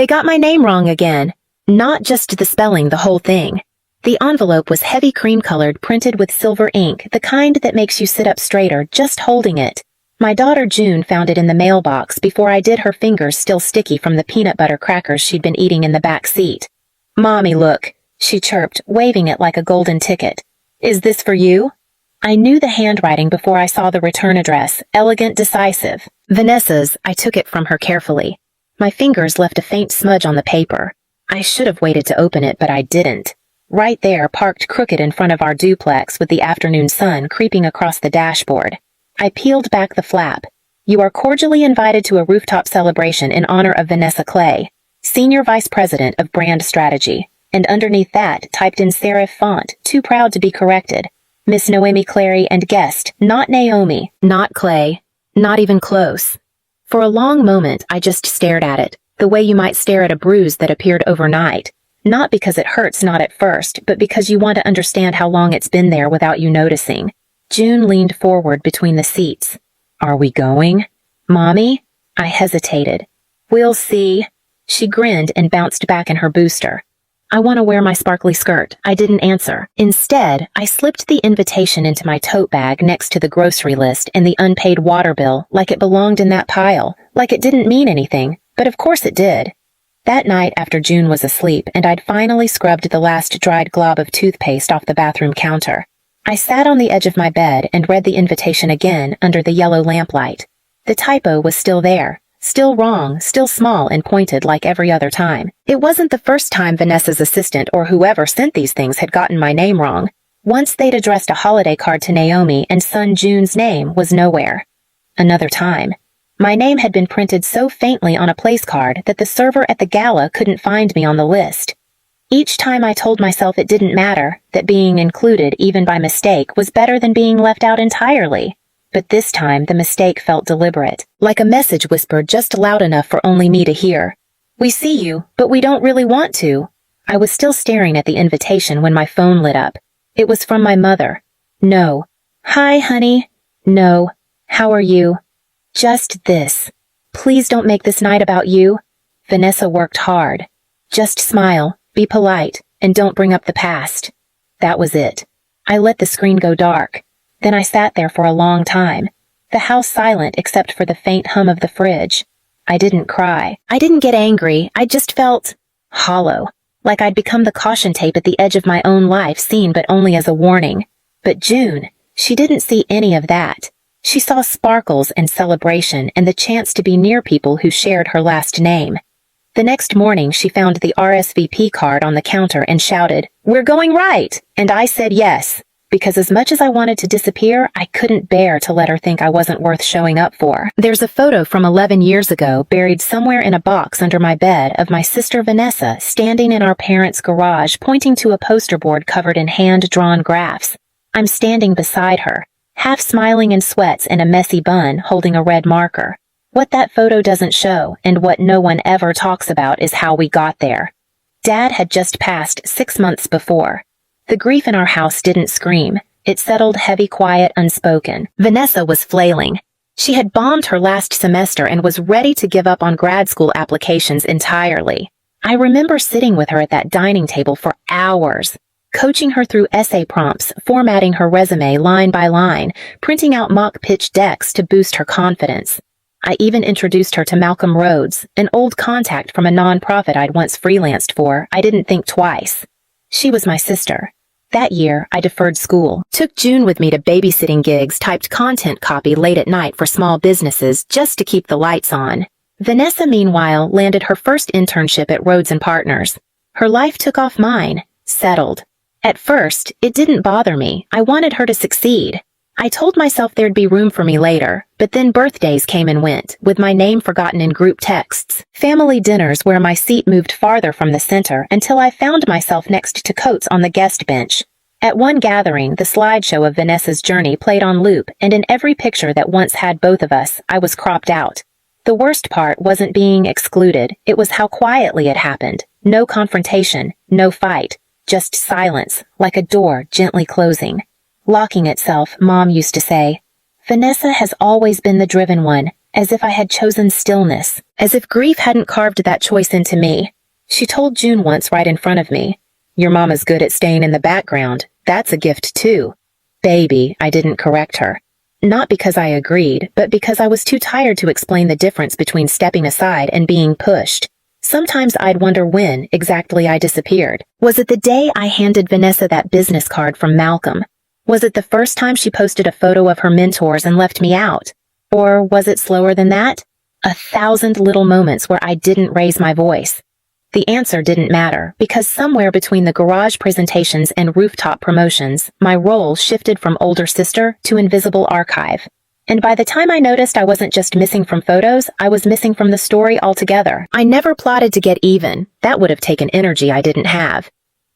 They got my name wrong again. Not just the spelling, the whole thing. The envelope was heavy cream-colored, printed with silver ink, the kind that makes you sit up straighter just holding it. My daughter June found it in the mailbox before I did, her fingers still sticky from the peanut butter crackers she'd been eating in the back seat. "Mommy, look," she chirped, waving it like a golden ticket. "Is this for you?" I knew the handwriting before I saw the return address, elegant, decisive. Vanessa's. I took it from her carefully. My fingers left a faint smudge on the paper. I should have waited to open it, but I didn't. Right there, parked crooked in front of our duplex with the afternoon sun creeping across the dashboard. I peeled back the flap. "You are cordially invited to a rooftop celebration in honor of Vanessa Clay, Senior Vice President of Brand Strategy." And underneath that, typed in serif font, too proud to be corrected, "Miss Noemi Clary and guest, not Naomi, not Clay, not even close." For a long moment, I just stared at it, the way you might stare at a bruise that appeared overnight. Not because it hurts, not at first, but because you want to understand how long it's been there without you noticing. June leaned forward between the seats. "Are we going, Mommy?" I hesitated. "We'll see." She grinned and bounced back in her booster. "I want to wear my sparkly skirt." I didn't answer. Instead, I slipped the invitation into my tote bag next to the grocery list and the unpaid water bill, like it belonged in that pile, like it didn't mean anything, but of course it did. That night after June was asleep and I'd finally scrubbed the last dried glob of toothpaste off the bathroom counter, I sat on the edge of my bed and read the invitation again under the yellow lamplight. The typo was still there. Still wrong, still small and pointed like every other time. It wasn't the first time Vanessa's assistant or whoever sent these things had gotten my name wrong. Once they'd addressed a holiday card to Naomi and son June's name was nowhere. Another time, my name had been printed so faintly on a place card that the server at the gala couldn't find me on the list. Each time I told myself it didn't matter, that being included even by mistake was better than being left out entirely. But this time the mistake felt deliberate, like a message whispered just loud enough for only me to hear. "We see you, but we don't really want to." I was still staring at the invitation when my phone lit up. It was from my mother. "No." "Hi, honey." "No." "How are you?" "Just this. Please don't make this night about you." Vanessa worked hard. "Just smile, be polite, and don't bring up the past." That was it. I let the screen go dark. Then I sat there for a long time, the house silent except for the faint hum of the fridge. I didn't cry. I didn't get angry. I just felt hollow, like I'd become the caution tape at the edge of my own life, seen but only as a warning. But June, she didn't see any of that. She saw sparkles and celebration and the chance to be near people who shared her last name. The next morning she found the RSVP card on the counter and shouted, "We're going right!" And I said yes. Because as much as I wanted to disappear, I couldn't bear to let her think I wasn't worth showing up for. There's a photo from 11 years ago buried somewhere in a box under my bed of my sister Vanessa standing in our parents' garage pointing to a poster board covered in hand-drawn graphs. I'm standing beside her, half smiling in sweats and a messy bun, holding a red marker. What that photo doesn't show, and what no one ever talks about, is how we got there. Dad had just passed 6 months before. The grief in our house didn't scream. It settled heavy, quiet, unspoken. Vanessa was flailing. She had bombed her last semester and was ready to give up on grad school applications entirely. I remember sitting with her at that dining table for hours, coaching her through essay prompts, formatting her resume line by line, printing out mock pitch decks to boost her confidence. I even introduced her to Malcolm Rhodes, an old contact from a nonprofit I'd once freelanced for. I didn't think twice. She was my sister. That year, I deferred school, took June with me to babysitting gigs, typed content copy late at night for small businesses just to keep the lights on. Vanessa, meanwhile, landed her first internship at Rhodes & Partners. Her life took off mine, settled. At first, it didn't bother me. I wanted her to succeed. I told myself there'd be room for me later, but then birthdays came and went, with my name forgotten in group texts, family dinners where my seat moved farther from the center until I found myself next to Coates on the guest bench. At one gathering, the slideshow of Vanessa's journey played on loop, and in every picture that once had both of us, I was cropped out. The worst part wasn't being excluded, it was how quietly it happened. No confrontation, no fight, just silence, like a door gently closing. Locking itself, Mom used to say. Vanessa has always been the driven one, as if I had chosen stillness, as if grief hadn't carved that choice into me. She told June once right in front of me, "Your mama's good at staying in the background. That's a gift too." Baby, I didn't correct her. Not because I agreed, but because I was too tired to explain the difference between stepping aside and being pushed. Sometimes I'd wonder when exactly I disappeared. Was it the day I handed Vanessa that business card from Malcolm? Was it the first time she posted a photo of her mentors and left me out? Or was it slower than that? 1,000 little moments where I didn't raise my voice. The answer didn't matter, because somewhere between the garage presentations and rooftop promotions, my role shifted from older sister to invisible archive. And by the time I noticed I wasn't just missing from photos, I was missing from the story altogether. I never plotted to get even. That would have taken energy I didn't have.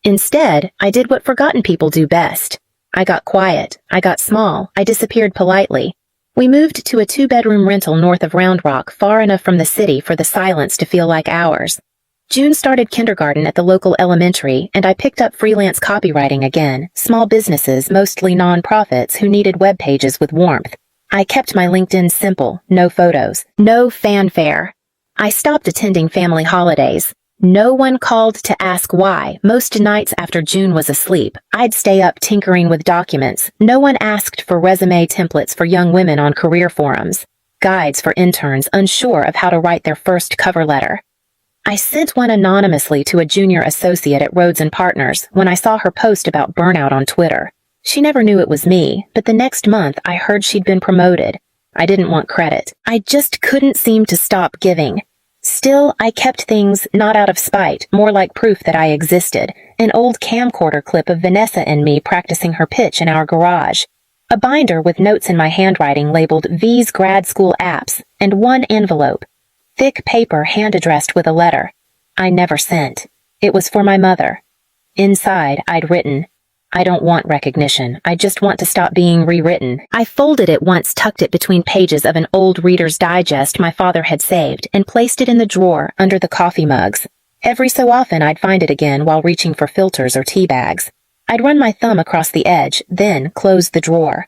Instead, I did what forgotten people do best. I got quiet. I got small. I disappeared politely. We moved to a 2-bedroom rental north of Round Rock, far enough from the city for the silence to feel like ours. June started kindergarten at the local elementary, and I picked up freelance copywriting again, small businesses, mostly non-profits, who needed web pages with warmth. I kept my LinkedIn simple, no photos, no fanfare. I stopped attending family holidays. No one called to ask why. Most nights after June was asleep, I'd stay up tinkering with documents. No one asked for resume templates for young women on career forums, guides for interns unsure of how to write their first cover letter. I sent one anonymously to a junior associate at Rhodes & Partners when I saw her post about burnout on Twitter. She never knew it was me, but the next month I heard she'd been promoted. I didn't want credit. I just couldn't seem to stop giving. Still, I kept things not out of spite, more like proof that I existed. An old camcorder clip of Vanessa and me practicing her pitch in our garage. A binder with notes in my handwriting labeled V's grad school apps, and one envelope. Thick paper hand-addressed with a letter. I never sent. It was for my mother. Inside, I'd written, "I don't want recognition. I just want to stop being rewritten." I folded it once, tucked it between pages of an old Reader's Digest my father had saved, and placed it in the drawer under the coffee mugs. Every so often, I'd find it again while reaching for filters or tea bags. I'd run my thumb across the edge, then close the drawer.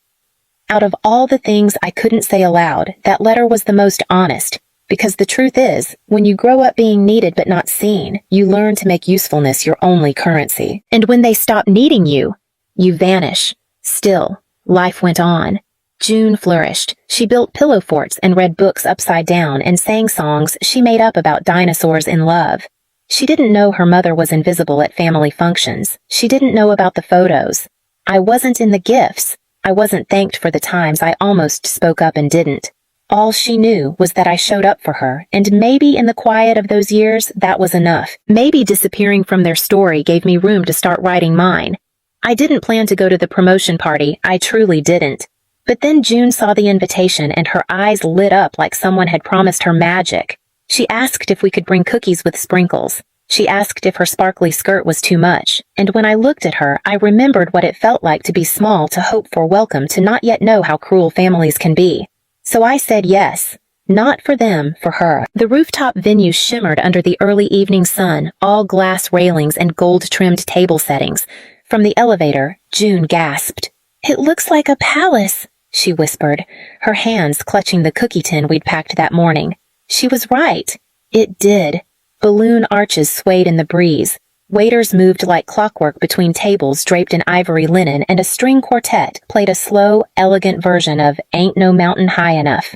Out of all the things I couldn't say aloud, that letter was the most honest. Because the truth is, when you grow up being needed but not seen, you learn to make usefulness your only currency. And when they stop needing you, you vanish. Still, life went on. June flourished. She built pillow forts and read books upside down and sang songs she made up about dinosaurs in love. She didn't know her mother was invisible at family functions. She didn't know about the photos. I wasn't in the gifts. I wasn't thanked for the times I almost spoke up and didn't. All she knew was that I showed up for her, and maybe in the quiet of those years, that was enough. Maybe disappearing from their story gave me room to start writing mine. I didn't plan to go to the promotion party, I truly didn't. But then June saw the invitation and her eyes lit up like someone had promised her magic. She asked if we could bring cookies with sprinkles. She asked if her sparkly skirt was too much, and when I looked at her, I remembered what it felt like to be small, to hope for welcome, to not yet know how cruel families can be. So I said yes. Not for them, for her. The rooftop venue shimmered under the early evening sun, all glass railings and gold-trimmed table settings. From the elevator, June gasped. "It looks like a palace," she whispered, her hands clutching the cookie tin we'd packed that morning. She was right. It did. Balloon arches swayed in the breeze. Waiters moved like clockwork between tables draped in ivory linen, and a string quartet played a slow, elegant version of Ain't No Mountain High Enough.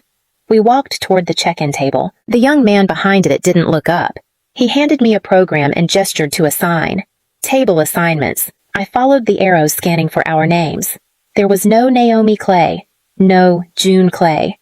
We walked toward the check-in table. The young man behind it didn't look up. He handed me a program and gestured to a sign. Table assignments. I followed the arrows, scanning for our names. There was no Naomi Clay. No June Clay.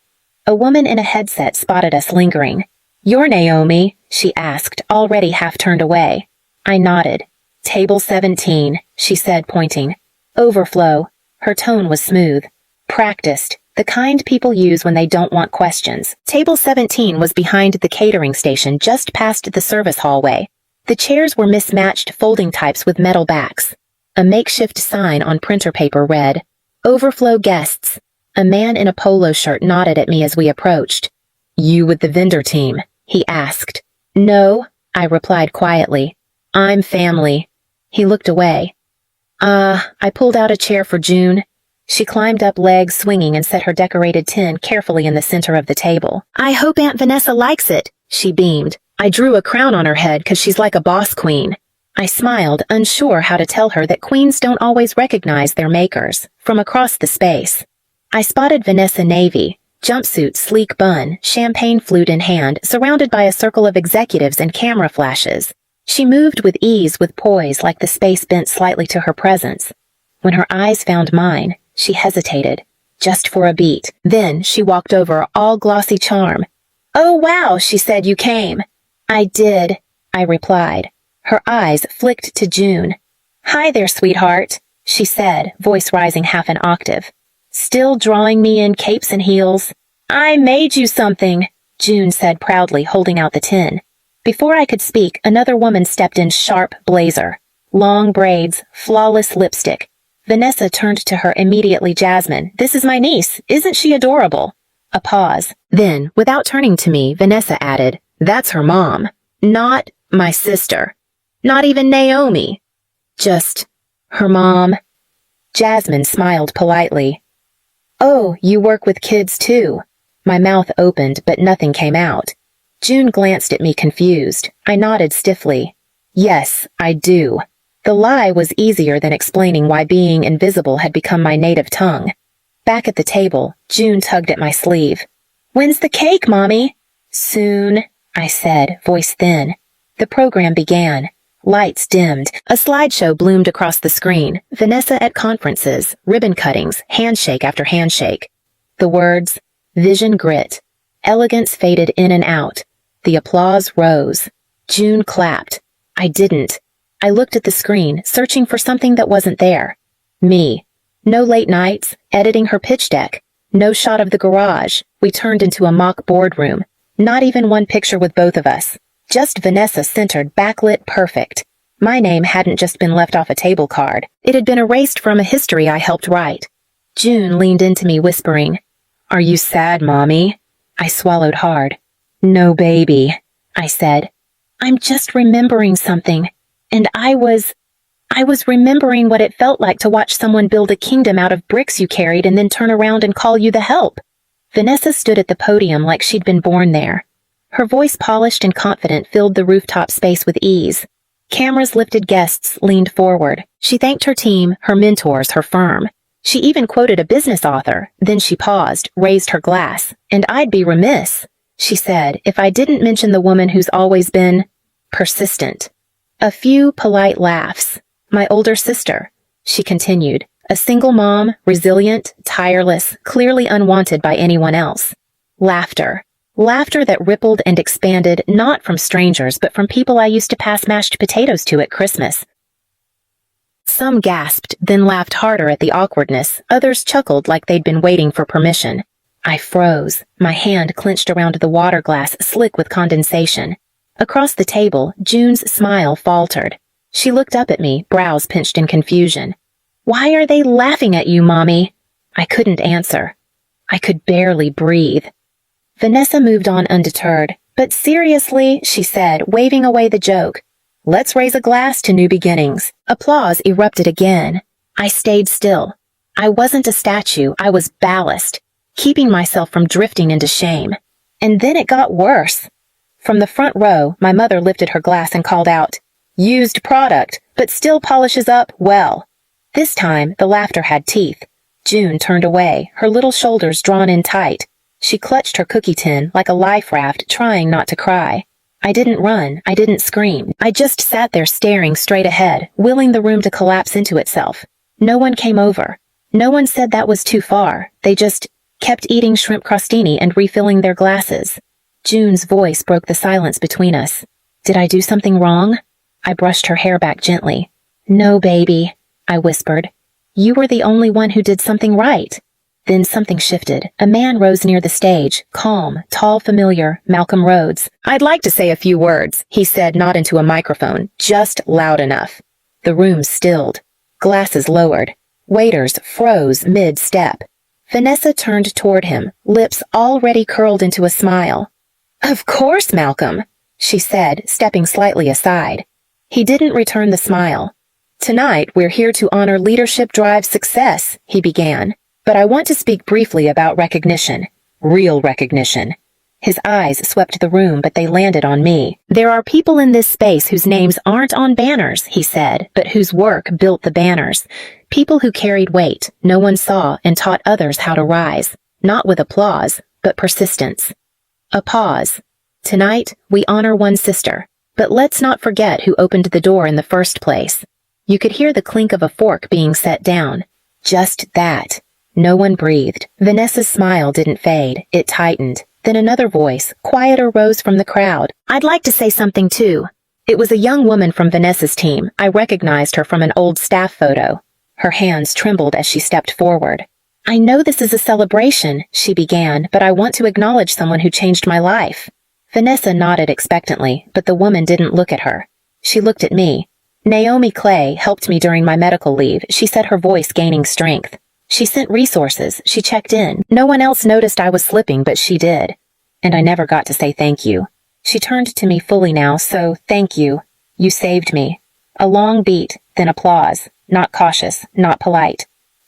A woman in a headset spotted us lingering. "You're Naomi?" she asked, already half turned away. I nodded. "Table 17, she said, pointing. "Overflow." Her tone was smooth. Practiced. The kind people use when they don't want questions. Table 17 was behind the catering station, just past the service hallway. The chairs were mismatched folding types with metal backs. A makeshift sign on printer paper read, "Overflow guests." A man in a polo shirt nodded at me as we approached. "You with the vendor team?" he asked. "No," I replied quietly. "I'm family." He looked away. I pulled out a chair for June. She climbed up, legs swinging, and set her decorated tin carefully in the center of the table. "I hope Aunt Vanessa likes it," she beamed. "I drew a crown on her head 'cause she's like a boss queen." I smiled, unsure how to tell her that queens don't always recognize their makers, from across the space. I spotted Vanessa navy, jumpsuit, sleek bun, champagne flute in hand, surrounded by a circle of executives and camera flashes. She moved with ease, with poise, like the space bent slightly to her presence. When her eyes found mine, she hesitated, just for a beat. Then she walked over, all glossy charm. "Oh wow," she said, "you came." "I did," I replied. Her eyes flicked to June. "Hi there, sweetheart," she said, voice rising half an octave. "Still drawing me in capes and heels?" "I made you something," June said proudly, holding out the tin. Before I could speak, another woman stepped in, sharp blazer, long braids, flawless lipstick. Vanessa turned to her immediately. "Jasmine, this is my niece. Isn't she adorable?" A pause. Then, without turning to me, Vanessa added, "That's her mom. Not my sister. Not even Naomi. Just her mom." Jasmine smiled politely. "Oh, you work with kids too." My mouth opened, but nothing came out. June glanced at me confused. I nodded stiffly. "Yes, I do." The lie was easier than explaining why being invisible had become my native tongue. Back at the table, June tugged at my sleeve. "When's the cake, Mommy?" "Soon," I said, voice thin. The program began. Lights dimmed. A slideshow bloomed across the screen. Vanessa at conferences, ribbon cuttings, handshake after handshake. The words, "Vision Grit." Elegance faded in and out. The applause rose. June clapped. I didn't. I looked at the screen, searching for something that wasn't there. Me. No late nights, editing her pitch deck. No shot of the garage. We turned into a mock boardroom. Not even one picture with both of us. Just Vanessa centered, backlit, perfect. My name hadn't just been left off a table card. It had been erased from a history I helped write. June leaned into me, whispering, "Are you sad, Mommy?" I swallowed hard. "No, baby," I said. "I'm just remembering something. And I was remembering what it felt like to watch someone build a kingdom out of bricks you carried and then turn around and call you the help." Vanessa stood at the podium like she'd been born there. Her voice, polished and confident, filled the rooftop space with ease. Cameras lifted, guests leaned forward. She thanked her team, her mentors, her firm. She even quoted a business author. Then she paused, raised her glass. "And I'd be remiss," she said, "if I didn't mention the woman who's always been persistent." A few polite laughs. "My older sister," she continued. "A single mom, resilient, tireless, clearly unwanted by anyone else." Laughter. Laughter that rippled and expanded, not from strangers, but from people I used to pass mashed potatoes to at Christmas. Some gasped, then laughed harder at the awkwardness. Others chuckled like they'd been waiting for permission. I froze, my hand clenched around the water glass, slick with condensation. Across the table, June's smile faltered. She looked up at me, brows pinched in confusion. "Why are they laughing at you, Mommy?" I couldn't answer. I could barely breathe. Vanessa moved on undeterred. "But seriously," she said, waving away the joke. "Let's raise a glass to new beginnings." Applause erupted again. I stayed still. I wasn't a statue, I was ballast, keeping myself from drifting into shame. And then it got worse. From the front row, my mother lifted her glass and called out, "Used product, but still polishes up well." This time, the laughter had teeth. June turned away, her little shoulders drawn in tight. She clutched her cookie tin like a life raft, trying not to cry. I didn't run, I didn't scream. I just sat there staring straight ahead, willing the room to collapse into itself. No one came over. No one said that was too far. They just kept eating shrimp crostini and refilling their glasses. June's voice broke the silence between us. "Did I do something wrong?" I brushed her hair back gently. "No, baby," I whispered. "You were the only one who did something right." Then something shifted. A man rose near the stage, calm, tall, familiar, Malcolm Rhodes. "I'd like to say a few words," he said, not into a microphone, just loud enough. The room stilled. Glasses lowered. Waiters froze mid-step. Vanessa turned toward him, lips already curled into a smile. "Of course, Malcolm," she said, stepping slightly aside. He didn't return the smile. "Tonight, we're here to honor Leadership Drive Success," he began. "But I want to speak briefly about recognition. Real recognition." His eyes swept the room, but they landed on me. "There are people in this space whose names aren't on banners," he said, "but whose work built the banners. People who carried weight no one saw and taught others how to rise, not with applause, but persistence." A pause. "Tonight, we honor one sister, but let's not forget who opened the door in the first place." You could hear the clink of a fork being set down. Just that. No one breathed. Vanessa's smile didn't fade. It tightened. Then another voice, quieter, rose from the crowd. "I'd like to say something too." It was a young woman from Vanessa's team. I recognized her from an old staff photo. Her hands trembled as she stepped forward. "I know this is a celebration," she began, "but I want to acknowledge someone who changed my life." Vanessa nodded expectantly, but the woman didn't look at her. She looked at me. "Naomi Clay helped me during my medical leave," she said, her voice gaining strength. "She sent resources. She checked in. No one else noticed I was slipping, but she did. And I never got to say thank you." She turned to me fully now, "So, thank you. You saved me." A long beat, then applause. Not cautious, not polite.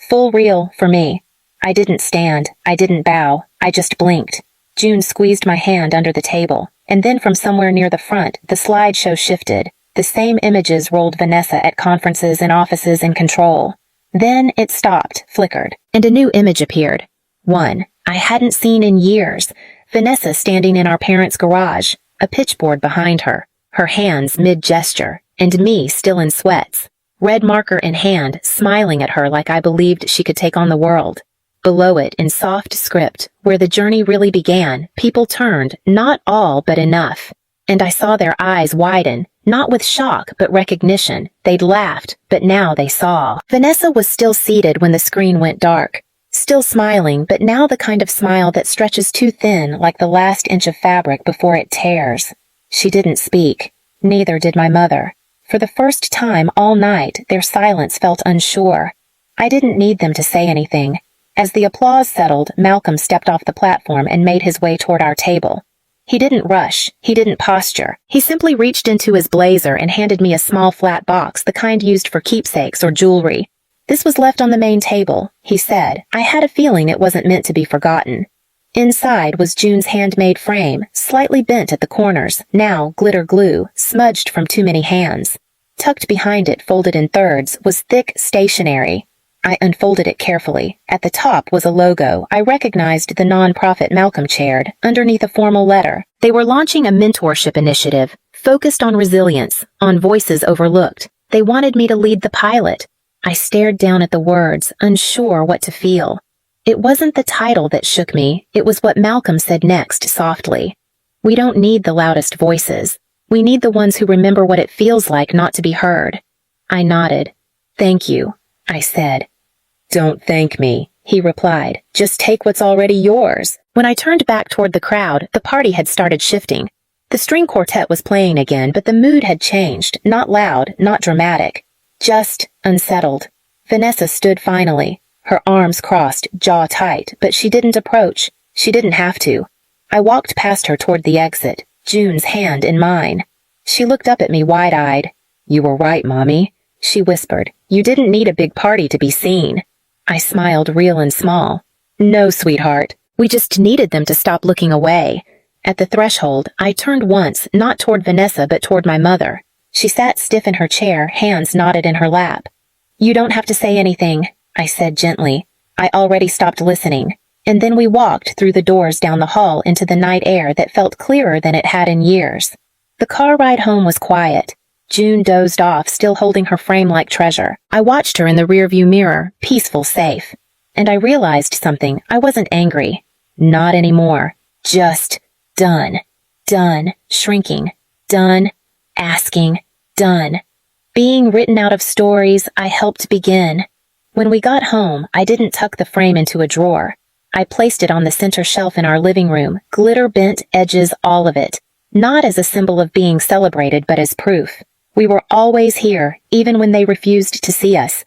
Full real, for me. I didn't stand. I didn't bow. I just blinked. June squeezed my hand under the table, and then from somewhere near the front, the slideshow shifted. The same images rolled Vanessa at conferences and offices in control. Then it stopped, flickered, and a new image appeared. One I hadn't seen in years. Vanessa standing in our parents' garage, a pitchboard behind her, her hands mid-gesture, and me still in sweats, red marker in hand, smiling at her like I believed she could take on the world. Below it, in soft script, where the journey really began, people turned, not all but enough. And I saw their eyes widen, not with shock but recognition. They'd laughed, but now they saw. Vanessa was still seated when the screen went dark. Still smiling, but now the kind of smile that stretches too thin like the last inch of fabric before it tears. She didn't speak. Neither did my mother. For the first time all night, their silence felt unsure. I didn't need them to say anything. As the applause settled, Malcolm stepped off the platform and made his way toward our table. He didn't rush. He didn't posture. He simply reached into his blazer and handed me a small flat box, the kind used for keepsakes or jewelry. "This was left on the main table," he said. "I had a feeling it wasn't meant to be forgotten." Inside was June's handmade frame, slightly bent at the corners, now glitter glue, smudged from too many hands. Tucked behind it, folded in thirds, was thick stationery. I unfolded it carefully. At the top was a logo. I recognized the nonprofit Malcolm chaired, underneath a formal letter. They were launching a mentorship initiative, focused on resilience, on voices overlooked. They wanted me to lead the pilot. I stared down at the words, unsure what to feel. It wasn't the title that shook me, it was what Malcolm said next, softly. "We don't need the loudest voices. We need the ones who remember what it feels like not to be heard." I nodded. "Thank you," I said. "Don't thank me," he replied. "Just take what's already yours." When I turned back toward the crowd, the party had started shifting. The string quartet was playing again, but the mood had changed, not loud, not dramatic. Just unsettled. Vanessa stood finally, her arms crossed, jaw tight, but she didn't approach. She didn't have to. I walked past her toward the exit, June's hand in mine. She looked up at me wide-eyed. "You were right, Mommy," she whispered. "You didn't need a big party to be seen." I smiled real and small. "No, sweetheart. We just needed them to stop looking away." At the threshold, I turned once, not toward Vanessa but toward my mother. She sat stiff in her chair, hands knotted in her lap. "You don't have to say anything," I said gently. I already stopped listening. And then we walked through the doors down the hall into the night air that felt clearer than it had in years. The car ride home was quiet. June dozed off, still holding her frame like treasure. I watched her in the rearview mirror, peaceful, safe. And I realized something. I wasn't angry. Not anymore. Just done. Done. Shrinking. Done. Asking. Done. Being written out of stories I helped begin. When we got home, I didn't tuck the frame into a drawer. I placed it on the center shelf in our living room, glitter bent edges, all of it. Not as a symbol of being celebrated, but as proof. We were always here, even when they refused to see us.